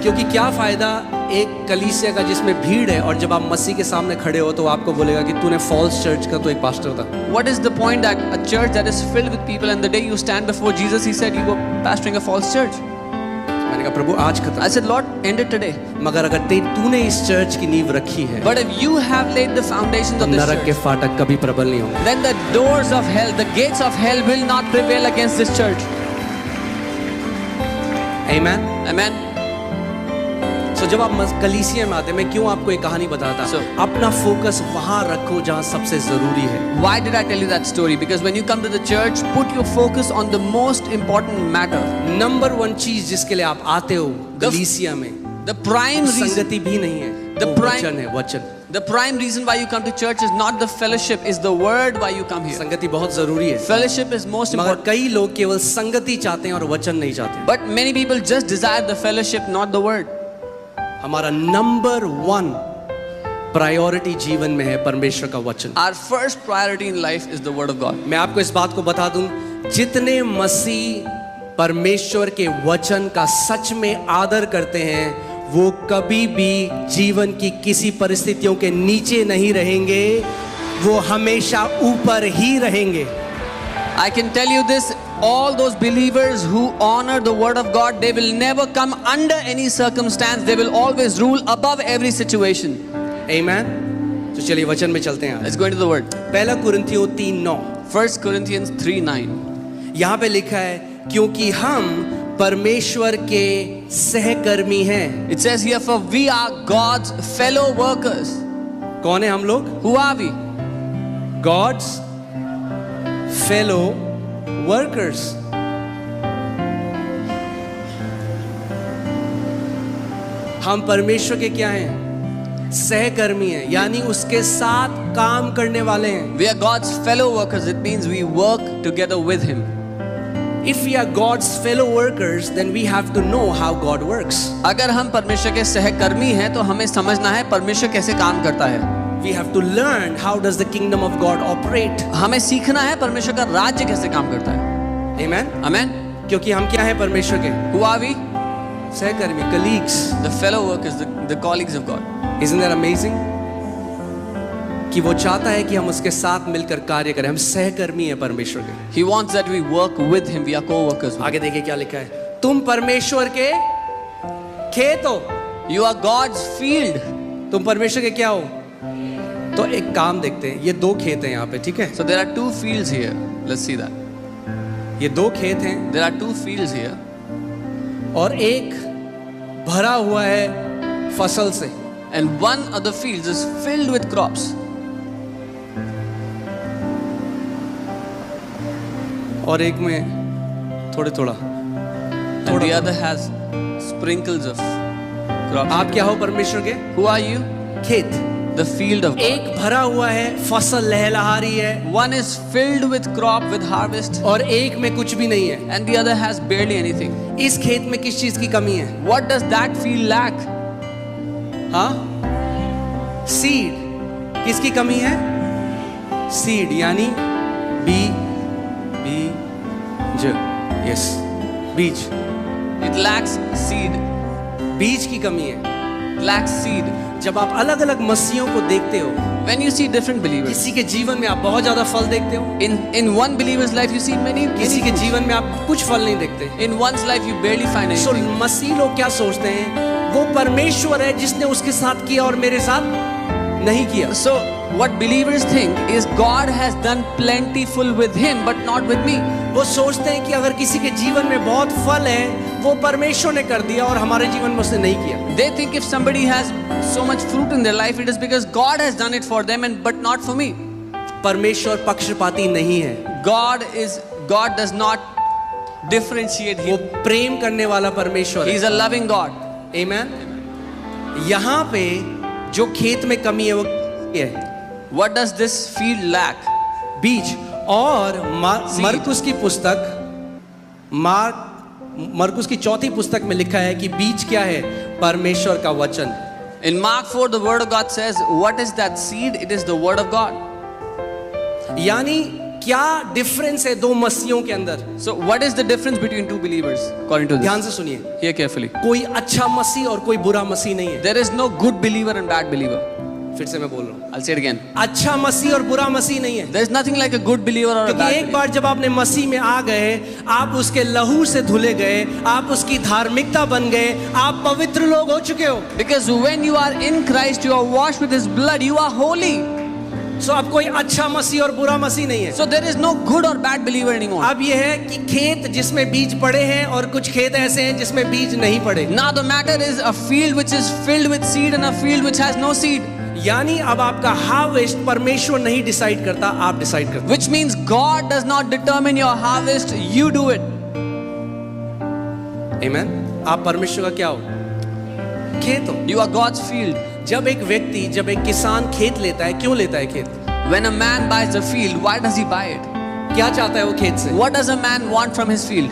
Speaker 1: क्योंकि क्या फायदा एक कलीसिया का जिसमें भीड़ है और जब आप मसीह के सामने खड़े हो तो वो आपको बोलेगा कि तूने फॉल्स चर्च का तो एक पास्टर था।
Speaker 2: What is the point that a church that is filled with people and the day you stand before Jesus, he said you were pastoring a false church.
Speaker 1: मैंने कहा प्रभु आज खत्म।
Speaker 2: I said, Lord, end it today.
Speaker 1: मगर अगर तूने इस church की नींव रखी है
Speaker 2: But if you have laid the foundations of this
Speaker 1: नरक के
Speaker 2: church,
Speaker 1: फाटक कभी प्रबल नहीं होंगे।
Speaker 2: then the doors of hell, the gates of hell will not prevail against this church.
Speaker 1: Amen.
Speaker 2: Amen.
Speaker 1: सो जब आप कलीसिया में आते हैं, मैं क्यों आपको एक कहानी बताता
Speaker 2: So-
Speaker 1: अपना फोकस वहां रखो जहां सबसे जरूरी है।
Speaker 2: Why did I tell you that story? Because when you come to the church, put your focus on the most important matter.
Speaker 1: Number one चीज जिसके लिए आप आते हो
Speaker 2: The-
Speaker 1: कलीसिया में
Speaker 2: The prime reason,
Speaker 1: संगति भी नहीं है,
Speaker 2: The
Speaker 1: वो
Speaker 2: prime-
Speaker 1: वचन है, वचन।
Speaker 2: the prime reason why you come to church is not the fellowship, is the word why you come here.
Speaker 1: संगति बहुत जरूरी है,
Speaker 2: Fellowship is most
Speaker 1: मगर
Speaker 2: important.
Speaker 1: कई लोग केवल संगति चाहते हैं और वचन नहीं चाहते।
Speaker 2: But many people just desire the fellowship, not the word.
Speaker 1: हमारा नंबर वन प्रायोरिटी जीवन में है परमेश्वर का वचन।
Speaker 2: Our first priority in life is the word of God.
Speaker 1: मैं आपको इस बात को बता दूं, जितने मसीह परमेश्वर के वचन का सच में आदर करते हैं वो कभी भी जीवन की किसी परिस्थितियों के नीचे नहीं रहेंगे, वो हमेशा ऊपर ही रहेंगे।
Speaker 2: I can tell you this, all those believers who honor the word of God, they will never come under any circumstance. They will always rule above every situation.
Speaker 1: आमेन। तो चलिए वचन में चलते हैं।
Speaker 2: Let's go into the word.
Speaker 1: पहला कुरिन्थियों 3:9
Speaker 2: 1 Corinthians 3:9.
Speaker 1: यहाँ पे लिखा है क्योंकि हम परमेश्वर के सहकर्मी हैं।
Speaker 2: It says here, for we are God's fellow workers.
Speaker 1: कौन है हम लोग?
Speaker 2: Who are we?
Speaker 1: God's fellow workers. हम परमेश्वर के क्या हैं? सहकर्मी हैं, यानी उसके साथ काम करने वाले हैं।
Speaker 2: We are God's fellow workers. It means we work together with Him.
Speaker 1: If we are God's fellow workers, then we have to know how God works.
Speaker 2: अगर हम परमेश्वर के सहकर्मी हैं तो हमें समझना है परमेश्वर कैसे काम करता है।
Speaker 1: We have to learn how does the kingdom of God operate.
Speaker 2: हमें सीखना है परमेश्वर का राज्य कैसे काम करता है।
Speaker 1: Amen.
Speaker 2: Amen.
Speaker 1: क्योंकि हम क्या हैं परमेश्वर के?
Speaker 2: Who are we?
Speaker 1: सहकर्मी, colleagues.
Speaker 2: The fellow workers, the colleagues of God.
Speaker 1: Isn't that amazing? कि वो चाहता है कि हम उसके साथ मिलकर कार्य करें। हम सहकर्मी हैं परमेश्वर के।
Speaker 2: He wants that we work with Him. We are co-workers.
Speaker 1: आगे देखिए क्या लिखा है, तुम परमेश्वर के खेत हो।
Speaker 2: You are God's field.
Speaker 1: तुम परमेश्वर के क्या हो? तो एक काम देखते हैं, ये दो खेत हैं यहाँ पे, ठीक है?
Speaker 2: So there are two fields here. Let's see that.
Speaker 1: ये दो खेत हैं
Speaker 2: There are two fields here.
Speaker 1: और एक भरा हुआ है फसल से,
Speaker 2: And one of the fields is filled with crops.
Speaker 1: और एक में थोड़ा
Speaker 2: And the other has sprinkles of crops.
Speaker 1: आप क्या हो परमेश्वर के?
Speaker 2: Who are you?
Speaker 1: खेत।
Speaker 2: The field of God.
Speaker 1: एक भरा हुआ है, फसल लहलहा रही है,
Speaker 2: One is filled with crop, with harvest,
Speaker 1: और एक में कुछ भी नहीं है।
Speaker 2: and the other has barely anything.
Speaker 1: इस खेत में किस चीज की कमी है?
Speaker 2: What does that field lack?
Speaker 1: हाँ, सीड। किसकी कमी है? सीड, यानी बीज, यस, बीज।
Speaker 2: It lacks seed.
Speaker 1: बीज की कमी है।
Speaker 2: It lacks seed.
Speaker 1: जब आप अलग अलग मसीहों को देखते हो,
Speaker 2: When you see different believers,
Speaker 1: किसी के जीवन में आप बहुत ज्यादा फल देखते हो,
Speaker 2: in one believer's life you see many
Speaker 1: किसी के
Speaker 2: fruits.
Speaker 1: जीवन में आप कुछ फल नहीं देखते।
Speaker 2: In one's life you barely find
Speaker 1: so
Speaker 2: anything.
Speaker 1: मसीह लोग क्या सोचते हैं? वो परमेश्वर है जिसने उसके साथ किया और मेरे साथ नहीं किया।
Speaker 2: So what believers think is God has done plentiful with him but not with me.
Speaker 1: वो सोचते हैं कि अगर किसी के जीवन में बहुत फल है वो परमेश्वर ने कर दिया और हमारे जीवन में उसने नहीं किया।
Speaker 2: They think if somebody has so much fruit in their life it is because God has done it for them and but not for me.
Speaker 1: परमेश्वर पक्षपाती नहीं है।
Speaker 2: God does not differentiate.
Speaker 1: वो प्रेम करने वाला परमेश्वर
Speaker 2: He
Speaker 1: है।
Speaker 2: is a loving God.
Speaker 1: आमेन। यहाँ पे जो खेत में कमी है वो है
Speaker 2: What does this field lack?
Speaker 1: बीज। और
Speaker 2: Seed.
Speaker 1: मरकुस की पुस्तक मरकुस की चौथी पुस्तक में लिखा है कि बीज क्या है? परमेश्वर का वचन।
Speaker 2: In Mark 4, the word of God says, what is that seed? It is the word of God.
Speaker 1: यानी क्या डिफरेंस है दो मसीहों के अंदर?
Speaker 2: So what is the difference between two believers according to
Speaker 1: ध्यान
Speaker 2: this?
Speaker 1: से सुनिए,
Speaker 2: Hear carefully.
Speaker 1: कोई अच्छा मसीह और कोई बुरा मसीह नहीं है।
Speaker 2: There is no good believer and bad believer.
Speaker 1: फिर से मैं बोल रहा हूँ,
Speaker 2: I'll say it again.
Speaker 1: अच्छा मसीह और बुरा मसीह नहीं है।
Speaker 2: There is nothing like a good believer or a
Speaker 1: क्योंकि
Speaker 2: bad
Speaker 1: एक
Speaker 2: believer.
Speaker 1: बार जब आपने मसीह में आ गए, आप उसके लहू से धुले गए, आप उसकी धार्मिकता बन गए, आप पवित्र लोग हो चुके हो।
Speaker 2: Because when you are in Christ, you are washed with His blood. You are holy.
Speaker 1: सो अब कोई अच्छा मसीह और बुरा मसीह नहीं है।
Speaker 2: So there is no good or bad believer anymore.
Speaker 1: अब यह है कि खेत जिसमें बीज पड़े हैं और कुछ खेत ऐसे हैं जिसमें बीज नहीं पड़े।
Speaker 2: Now the matter is a field which is filled with seed and a field which has no seed.
Speaker 1: यानी अब आपका हार्वेस्ट परमेश्वर नहीं डिसाइड करता, आप डिसाइड करते
Speaker 2: Which means God does not determine your harvest, you do it.
Speaker 1: हो। आमीन। आप परमेश्वर का क्या हो? खेत हो।
Speaker 2: You are God's field.
Speaker 1: जब एक किसान खेत लेता है, क्यों लेता है खेत?
Speaker 2: When a man buys a field, why does he buy it?
Speaker 1: क्या चाहता है वो खेत से?
Speaker 2: What does a man want from his field?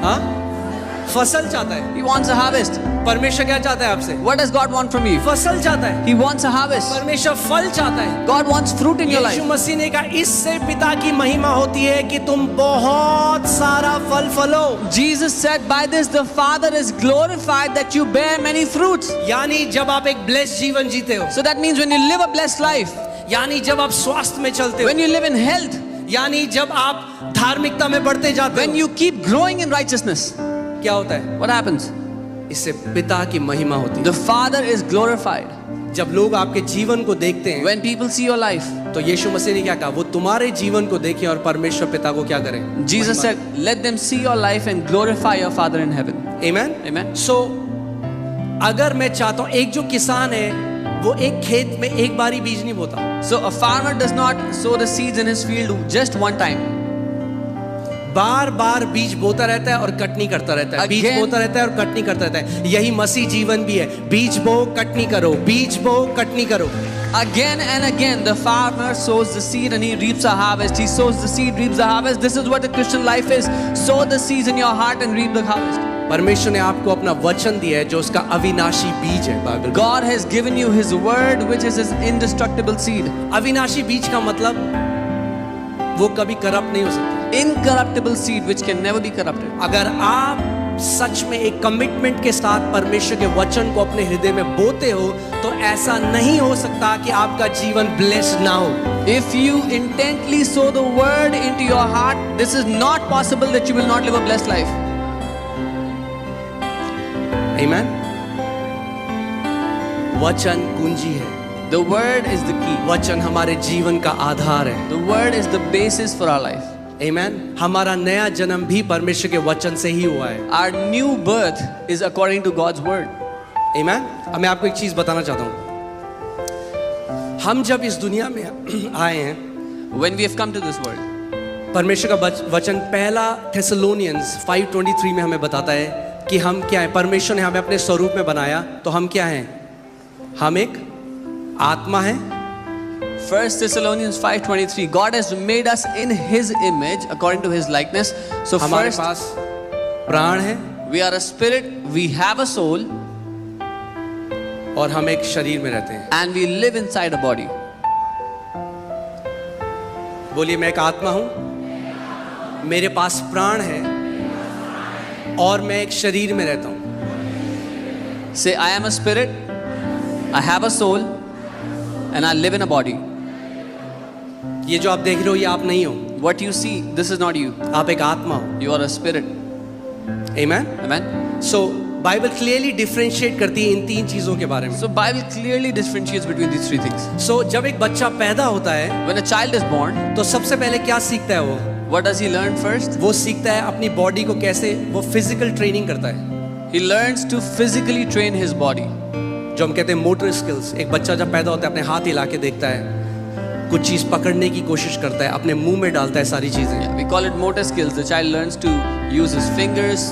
Speaker 1: हाँ, फसल चाहता है।
Speaker 2: He wants a harvest.
Speaker 1: परमेश्वर क्या चाहता है आपसे?
Speaker 2: What does God want from you?
Speaker 1: फसल चाहता है।
Speaker 2: He wants a harvest.
Speaker 1: परमेश्वर फल चाहता है।
Speaker 2: God wants fruit in your
Speaker 1: Yeshu
Speaker 2: life.
Speaker 1: मसीह ने कहा, इससे पिता की महिमा होती है कि तुम बहुत सारा फल फलो।
Speaker 2: Jesus said, by this the Father is glorified that you bear many fruits.
Speaker 1: यानी जब आप एक ब्लेस्ड जीवन जीते हो,
Speaker 2: So that means when you live a blessed life,
Speaker 1: यानी जब आप स्वास्थ्य में चलते हो,
Speaker 2: when you live in health,
Speaker 1: यानी जब आप धार्मिकता में बढ़ते जाते
Speaker 2: when
Speaker 1: हो,
Speaker 2: you keep growing in righteousness,
Speaker 1: क्या होता है?
Speaker 2: what happens?
Speaker 1: इससे पिता की महिमा होती
Speaker 2: The Father is glorified.
Speaker 1: है। जब लोग आपके जीवन को देखते हैं,
Speaker 2: When people see your life,
Speaker 1: तो यीशु मसीह ने क्या कहा? वो तुम्हारे जीवन को देखें और परमेश्वर पिता को क्या करें?
Speaker 2: Jesus said, let them see your life and glorify your Father in heaven.
Speaker 1: आमीन।
Speaker 2: Amen.
Speaker 1: सो अगर मैं चाहता हूं, एक जो किसान है वो एक खेत में एक बार ही बीज नहीं बोता।
Speaker 2: So a farmer does not sow the seeds in his field just one time.
Speaker 1: बार बार बीज बोता रहता है और कटनी करता रहता है। बीज
Speaker 2: Again.
Speaker 1: बोता रहता है और कटनी करता रहता है। यही मसीह जीवन भी है। बीज बो, कटनी करो, बीज बो, कटनी करो।
Speaker 2: Again and again, the farmer sows the seed and he reaps a harvest. He sows the seed, reaps the harvest. This is what the Christian life is. Sow the seeds in your heart and reap the harvest.
Speaker 1: परमेश्वर ने आपको अपना वचन दिया है जो उसका अविनाशी बीज है। Bible
Speaker 2: God has given you His word, which is His indestructible seed.
Speaker 1: अविनाशी बीज का मतलब वो कभी करप्ट नहीं हो सकता।
Speaker 2: Incorruptible seed, which can never be corrupted.
Speaker 1: अगर आप सच में एक कमिटमेंट के साथ परमेश्वर के वचन को अपने हृदय में बोते हो, तो ऐसा नहीं हो सकता कि आपका जीवन ब्लेस्ड ना हो।
Speaker 2: If you intently sow the word into your heart, this is not possible that you will not live a blessed life.
Speaker 1: आमीन। वचन कुंजी है।
Speaker 2: The word is the key.
Speaker 1: वचन हमारे जीवन का आधार है।
Speaker 2: The word is the basis for our life.
Speaker 1: आमीन। हमारा नया जन्म भी परमेश्वर के वचन से ही हुआ है।
Speaker 2: Our new birth is according to God's word.
Speaker 1: आमीन। अब मैं आपको एक चीज बताना चाहता हूं। हम जब इस दुनिया में आए हैं,
Speaker 2: When we have come to this world,
Speaker 1: परमेश्वर का वचन पहला थेसलोनियंस 5:23 में हमें बताता है कि हम क्या है। परमेश्वर ने हमें अपने स्वरूप में बनाया, तो हम क्या हैं? हम एक आत्मा है।
Speaker 2: 1 Thessalonians 5:23, God has made us in His image according to His likeness. So
Speaker 1: हमारे
Speaker 2: first,
Speaker 1: पास प्राण है
Speaker 2: we are a spirit, we have a soul,
Speaker 1: और हम एक शरीर में रहते हैं।
Speaker 2: and we live inside a body.
Speaker 1: बोलिए, मैं एक आत्मा हूं, मेरे पास प्राण है और मैं एक शरीर में रहता हूं।
Speaker 2: Say, I am a spirit, I have a soul, and I live in a body.
Speaker 1: ये जो आप देख रहे हो, ये आप नहीं हो,
Speaker 2: What you see, this is not you.
Speaker 1: आप एक आत्मा हो।
Speaker 2: You are a spirit.
Speaker 1: आमीन।
Speaker 2: Amen.
Speaker 1: सो बाइबल क्लियरली डिफरेंशिएट करती है इन तीन चीजों के बारे में।
Speaker 2: So Bible clearly differentiates between these three things.
Speaker 1: सो जब एक बच्चा पैदा होता है,
Speaker 2: When a child is born,
Speaker 1: तो सबसे पहले क्या सीखता है वो?
Speaker 2: what does he learn first?
Speaker 1: वो सीखता है अपनी बॉडी को कैसे, वो फिजिकल ट्रेनिंग करता है,
Speaker 2: He learns to physically train his body.
Speaker 1: जो हम कहते हैं मोटर स्किल्स। एक बच्चा जब पैदा होता है अपने हाथ हिला के देखता है, कुछ चीज पकड़ने की कोशिश करता है, अपने मुंह में डालता है सारी चीजें.
Speaker 2: Yeah, we call it motor skills. The child learns to use his fingers,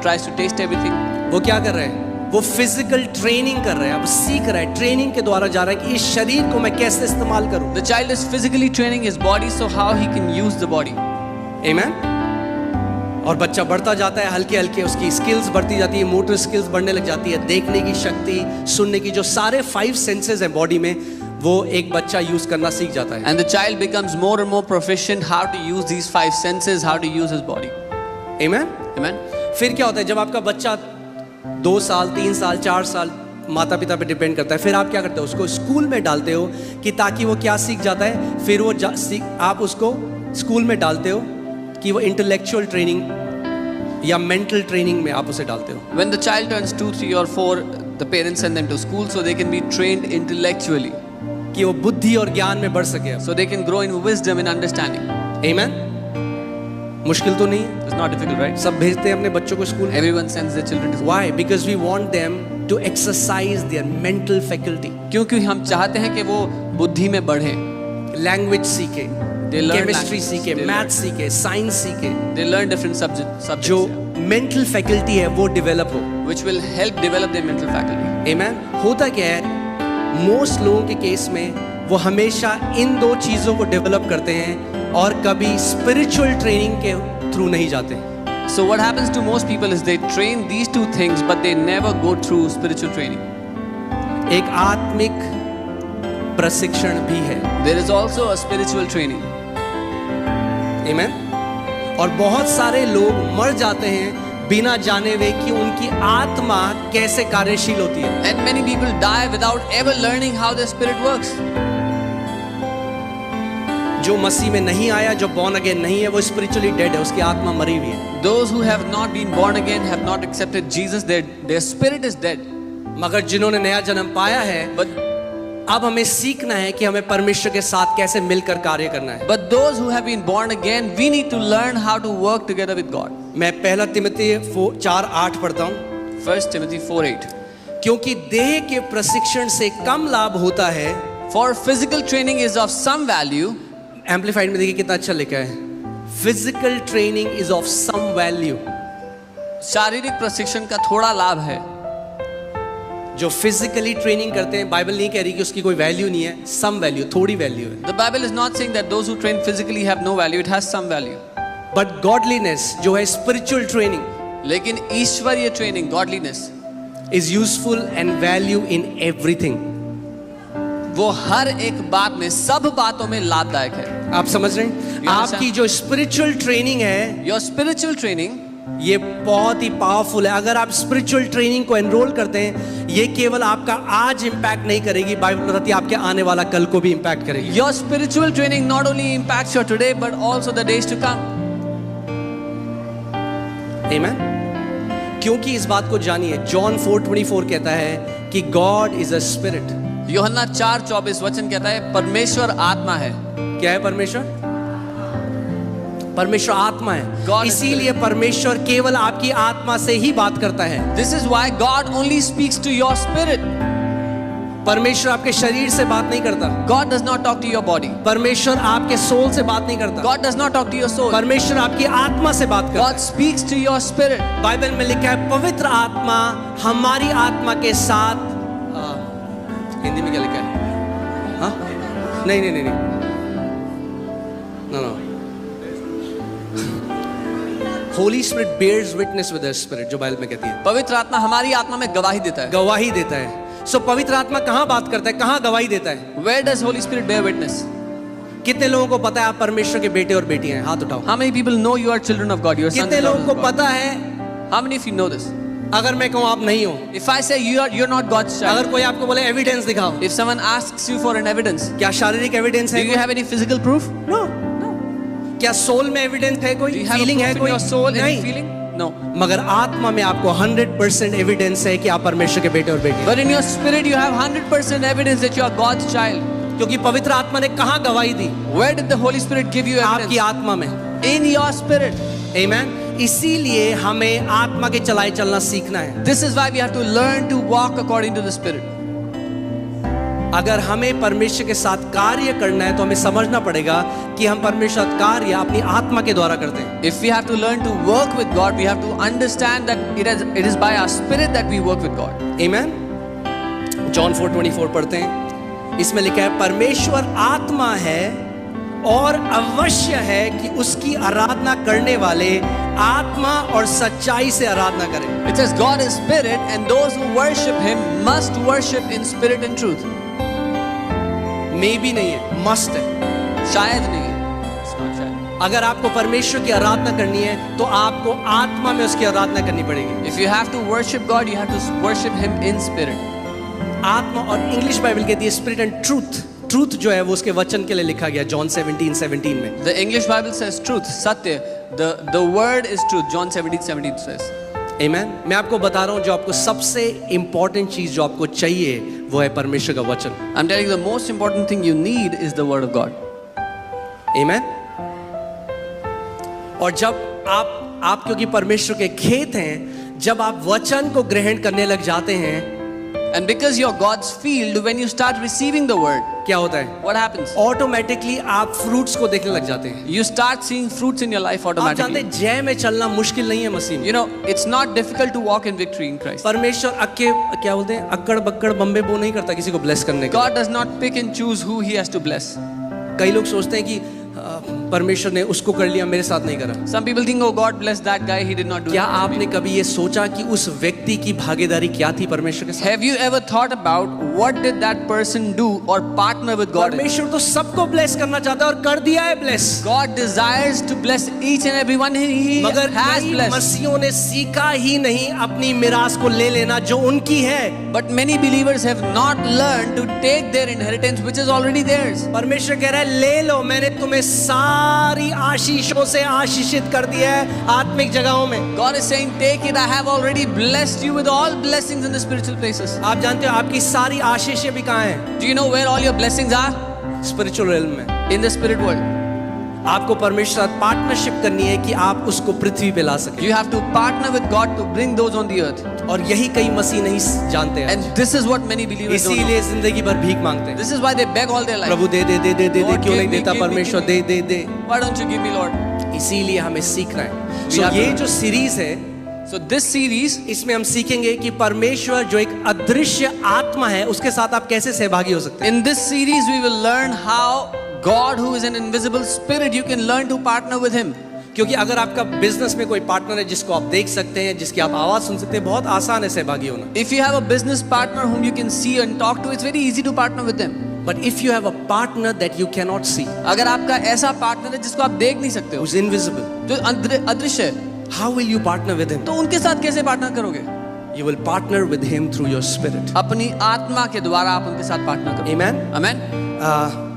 Speaker 2: tries to taste everything.
Speaker 1: वो क्या कर रहा है? वो फिजिकल ट्रेनिंग कर रहा है, अब सीख रहा है, ट्रेनिंग के द्वारा जा रहा है कि इस शरीर को मैं कैसे इस्तेमाल करूं.
Speaker 2: The child is physically training his body, so how he can use the body.
Speaker 1: Amen? और बच्चा बढ़ता जाता है, हल्के हल्के उसकी स्किल्स बढ़ती जाती है, मोटर स्किल्स बढ़ने लग जाती है, देखने की शक्ति, सुनने की, जो सारे 5 सेंसेस हैं बॉडी में, वो एक बच्चा यूज करना सीख जाता है.
Speaker 2: And the child becomes more and more proficient how to use these 5 senses, how to use his body.
Speaker 1: Amen?
Speaker 2: Amen?
Speaker 1: फिर क्या होता है जब आपका बच्चा 2 साल 3 साल 4 साल, माता पिता पे डिपेंड करता है, फिर आप क्या करते हो? उसको स्कूल में डालते हो कि ताकि वो क्या सीख जाता है, फिर वो आप उसको स्कूल में डालते हो कि वो इंटेलेक्चुअल ट्रेनिंग या मेंटल ट्रेनिंग में आप उसे डालते हो.
Speaker 2: When the child turns 2, 3 or 4, the parents send them to school so they can be trained intellectually,
Speaker 1: कि वो बुद्धि और ज्ञान में बढ़ सके.
Speaker 2: so they can grow in wisdom and understanding.
Speaker 1: Amen? मुश्किल तो नहीं है,
Speaker 2: It's not difficult, right?
Speaker 1: सब भेजते हैं अपने बच्चों को school.
Speaker 2: Everyone sends their children to school.
Speaker 1: Why? Because we want them to exercise their mental faculty.
Speaker 2: क्योंकि हम चाहते हैं कि वो बुद्धि में बढ़े.
Speaker 1: लैंग्वेज सीखे,
Speaker 2: They learn
Speaker 1: केमिस्ट्री
Speaker 2: language.
Speaker 1: सीखे,
Speaker 2: They
Speaker 1: मैथ सीखे, साइंस सीखे,
Speaker 2: They learn different subjects
Speaker 1: जो मेंटल फैकल्टी है वो डेवलप हो.
Speaker 2: which will help develop their mental faculty.
Speaker 1: Amen? होता क्या है, मोस्ट लोगों के केस में वो हमेशा इन 2 चीज़ों को डेवलप करते हैं और कभी स्पिरिचुअल ट्रेनिंग के थ्रू नहीं जाते.
Speaker 2: So what happens to most people is they train these 2 things but they never go through spiritual training.
Speaker 1: एक आत्मिक प्रशिक्षण भी है.
Speaker 2: There is also a spiritual training.
Speaker 1: Amen? और बहुत सारे लोग मर जाते हैं बिना जाने हुए कि उनकी आत्मा कैसे कार्यशील होती है.
Speaker 2: And many people die without ever learning how their spirit works.
Speaker 1: जो मसीह में नहीं आया, जो born again नहीं है, वो स्पिरिचुअली डेड है, उसकी आत्मा मरी हुई है.
Speaker 2: Those who have not been born again, have not accepted Jesus, their spirit is dead.
Speaker 1: मगर जिन्होंने नया जन्म पाया है,
Speaker 2: But
Speaker 1: अब हमें सीखना है कि हमें परमेश्वर के साथ कैसे मिलकर कार्य करना है.
Speaker 2: those who have been born again, we need to learn how to work together with God.
Speaker 1: मैं 1 तिमोथी 4:8 पढ़ता हूँ.
Speaker 2: 1 Timothy 4:8.
Speaker 1: क्योंकि देह के प्रशिक्षण से कम लाभ होता है.
Speaker 2: For physical training is of some value.
Speaker 1: Amplified में देखिए कितना अच्छा लिखा है. Physical training is of some value.
Speaker 2: शारीरिक प्रशिक्षण का थोड़ा लाभ है.
Speaker 1: जो फिजिकली ट्रेनिंग करते हैं, बाइबल नहीं कह रही कि उसकी कोई वैल्यू नहीं है, सम वैल्यू, थोड़ी वैल्यू है.
Speaker 2: The Bible is not saying that those who train physically have no value. It has some value.
Speaker 1: But godliness जो है स्पिरिचुअल ट्रेनिंग
Speaker 2: लेकिन ईश्वरीय training, godliness,
Speaker 1: is useful and value in everything.
Speaker 2: वो हर एक बात में, सब बातों में लाभदायक है.
Speaker 1: आप समझ रहे हैं? आपकी जो स्पिरिचुअल ट्रेनिंग है,
Speaker 2: Your spiritual training,
Speaker 1: ये बहुत ही पावरफुल है. अगर आप स्पिरिचुअल ट्रेनिंग को एनरोल करते हैं, ये केवल आपका आज इंपैक्ट नहीं करेगी, बाइबल बताती है आपके आने वाला कल को भी इंपैक्ट करेगी.
Speaker 2: your spiritual training not only impacts your today but also the days to come.
Speaker 1: Amen? क्योंकि इस बात को जानिए, जॉन 4:24 कहता है कि गॉड इज अ स्पिरिट.
Speaker 2: यूहन्ना 4:24 वचन कहता है परमेश्वर आत्मा है.
Speaker 1: क्या है परमेश्वर? परमेश्वर आत्मा है.
Speaker 2: God is
Speaker 1: इसीलिए परमेश्वर केवल आपकी आत्मा से ही बात करता है.
Speaker 2: This is why God only speaks to your spirit.
Speaker 1: परमेश्वर आपके शरीर से बात नहीं करता.
Speaker 2: God does not talk to your body.
Speaker 1: परमेश्वर आपके सोल से बात नहीं करता.
Speaker 2: God does not talk to your soul.
Speaker 1: परमेश्वर आपकी आत्मा से बात करता
Speaker 2: God speaks to your spirit.
Speaker 1: है. बाइबल में लिखा है पवित्र आत्मा हमारी आत्मा के साथ, हिंदी में क्या लिखा है? हाँ? नहीं. No. Holi spirit bears witness with the spirit, जो बाइबल में कहती है.
Speaker 2: पवित्र आत्मा हमारी आत्मा में गवाही देता है.
Speaker 1: गवाही देता है. सो पवित्र आत्मा कहाँ बात करता है, कहाँ गवाही देता है?
Speaker 2: Where does Holy Spirit bear witness?
Speaker 1: कितने लोगों को पता है आप परमेश्वर के बेटे और बेटियां हैं? हाथ उठाओ.
Speaker 2: How many people know you are children of God? You are sons
Speaker 1: कितने
Speaker 2: and
Speaker 1: लोगों
Speaker 2: daughters
Speaker 1: को
Speaker 2: of God?
Speaker 1: पता है?
Speaker 2: How many of you know this?
Speaker 1: अगर मैं कहूँ आप नहीं हो,
Speaker 2: If I say you're not God's child,
Speaker 1: अगर कोई आपको बोले एविडेंस दिखाओ,
Speaker 2: if someone asks you for an evidence,
Speaker 1: क्या शारीरिक एविडेंस
Speaker 2: do
Speaker 1: है?
Speaker 2: you have any physical proof?
Speaker 1: No. क्या सोल में एविडेंस है?
Speaker 2: Do
Speaker 1: कोई
Speaker 2: you have a
Speaker 1: फीलिंग है?
Speaker 2: proof in
Speaker 1: कोई
Speaker 2: your soul, any
Speaker 1: नहीं.
Speaker 2: feeling? No.
Speaker 1: मगर आत्मा में आपको 100% एविडेंस है कि आप परमेश्वर के बेटे और बेटी.
Speaker 2: But in your spirit you have 100% evidence that you are God's child.
Speaker 1: क्योंकि पवित्र आत्मा ने कहाँ गवाही दी?
Speaker 2: Where did the Holy Spirit give you
Speaker 1: आपकी
Speaker 2: evidence?
Speaker 1: आत्मा में.
Speaker 2: In your spirit.
Speaker 1: आमेन. इसीलिए हमें आत्मा के चलाए चलना सीखना है.
Speaker 2: This is why we have to learn to walk according to the Spirit.
Speaker 1: अगर हमें परमेश्वर के साथ कार्य करना है तो हमें समझना पड़ेगा कि हम परमेश्वर का कार्य अपनी आत्मा के द्वारा करते हैं.
Speaker 2: If we have to learn to work with God, we have to understand that it is by our spirit that we work with God.
Speaker 1: Amen. John 4:24 पढ़ते हैं. इसमें लिखा है परमेश्वर आत्मा है और अवश्य है कि उसकी आराधना करने वाले आत्मा और सच्चाई से आराधना करें.
Speaker 2: It says God is spirit and those who worship him must worship in spirit and truth.
Speaker 1: मे भी नहीं है, मस्ट है.
Speaker 2: शायद नहीं है. It's not शायद.
Speaker 1: अगर आपको परमेश्वर की आराधना करनी है तो आपको आत्मा में उसकी आराधना करनी पड़ेगी.
Speaker 2: If you have to worship God, you have to worship him in spirit.
Speaker 1: आत्मा, और इंग्लिश बाइबल कहती है स्पिरिट एंड ट्रूथ. ट्रूथ जो है वो उसके वचन के लिए लिखा गया जॉन 17:17 में.
Speaker 2: The English Bible says truth, satya. The word is truth. John 17:17 says.
Speaker 1: आमेन. मैं आपको बता रहा हूं जो आपको सबसे इंपॉर्टेंट चीज जो आपको चाहिए वो है परमेश्वर का वचन.
Speaker 2: I'm telling you the most important thing you need is the word of God.
Speaker 1: आमेन. और जब आप क्योंकि परमेश्वर के खेत हैं, जब आप वचन को ग्रहण करने लग जाते हैं,
Speaker 2: And because you're God's field, when you start receiving the word,
Speaker 1: क्या होता है?
Speaker 2: what happens?
Speaker 1: ऑटोमेटिकली आप फ्रूट्स को देखने लग जाते हैं.
Speaker 2: You start seeing fruits in your life
Speaker 1: आप जानते
Speaker 2: automatically.
Speaker 1: हैं जय में चलना मुश्किल नहीं है मसीह में.
Speaker 2: You know, it's not difficult to walk in victory in Christ.
Speaker 1: परमेश्वर क्या बोलते हैं, अक्कड़ बक्कड़ बम्बे बो नहीं करता किसी को ब्लेस करने का.
Speaker 2: God does not pick and choose who he has to bless.
Speaker 1: कई लोग सोचते हैं कि परमेश्वर ने उसको कर लिया, मेरे साथ नहीं करा.
Speaker 2: Some people think, oh, God blessed that guy, he did not do
Speaker 1: क्या
Speaker 2: it for
Speaker 1: आपने
Speaker 2: me.
Speaker 1: कभी ये सोचा कि उस व्यक्ति की भागीदारी क्या थी परमेश्वर के साथ?
Speaker 2: Have you ever thought about what did that person do or partner with God in?
Speaker 1: परमेश्वर तो सबको ब्लेस करना चाहता है और कर दिया है bless.
Speaker 2: God desires to bless each and every one he
Speaker 1: मगर
Speaker 2: has
Speaker 1: कई
Speaker 2: blessed.
Speaker 1: मसीहों ने सीखा ही नहीं अपनी मिरास को ले लेना जो उनकी है.
Speaker 2: But many believers have not learned to take their inheritance which is already theirs.
Speaker 1: परमेश्वर कह रहा है ले लो, मैंने तुम्हें सारी आशीषों से आशीषित कर दिया है आत्मिक जगहों में.
Speaker 2: God is saying, take it, I have already blessed you with all blessings in the spiritual places.
Speaker 1: आप जानते हो आपकी सारी आशीषें भी कहाँ हैं?
Speaker 2: Do you know where all your blessings are?
Speaker 1: Spiritual realm में.
Speaker 2: In the spirit world.
Speaker 1: आपको परमेश्वर से पार्टनरशिप करनी है कि आप उसको पृथ्वी पे ला सके.
Speaker 2: You have to partner with God to bring those on the earth.
Speaker 1: और यही कई मसीह नहीं जानते हैं.
Speaker 2: And this is what many believers don't know.
Speaker 1: इसीलिए जिंदगी भर भीख मांगते हैं.
Speaker 2: This is why they beg all their life.
Speaker 1: Prabhu they they they they they they
Speaker 2: Lord,
Speaker 1: क्यों
Speaker 2: give
Speaker 1: नहीं
Speaker 2: me,
Speaker 1: देता
Speaker 2: give me,
Speaker 1: परमेश्वर?
Speaker 2: give
Speaker 1: they
Speaker 2: me.
Speaker 1: They they.
Speaker 2: Why don't you give me, Lord?
Speaker 1: इसीलिए हमें सीखना है.
Speaker 2: We
Speaker 1: So
Speaker 2: have
Speaker 1: ये
Speaker 2: to-
Speaker 1: जो सीरीज है
Speaker 2: So this series,
Speaker 1: इसमें हम सीखेंगे कि परमेश्वर जो एक अदृश्य आत्मा है उसके साथ आप कैसे सहभागी हो सकते हैं.
Speaker 2: in this series we will learn how God, who is an invisible spirit, you can learn to partner with him.
Speaker 1: क्योंकि अगर आपका बिजनेस में कोई पार्टनर है जिसको आप देख सकते हैं, जिसकी आप आवाज सुन सकते हैं, बहुत आसान है सहभागी होना.
Speaker 2: If you have a business partner whom you can see and talk to, it's very easy to partner with them.
Speaker 1: But if you have a partner that you cannot see,
Speaker 2: अगर आपका ऐसा पार्टनर है जिसको आप देख नहीं सकते हो,
Speaker 1: who's invisible,
Speaker 2: जो अदृश्य है,
Speaker 1: how will you partner with him?
Speaker 2: तो उनके साथ कैसे पार्टनर करोगे?
Speaker 1: You will partner with him through your spirit.
Speaker 2: अपनी आत्मा के द्वारा आप उनके साथ पार्टनर करोगे.
Speaker 1: Amen.
Speaker 2: Amen.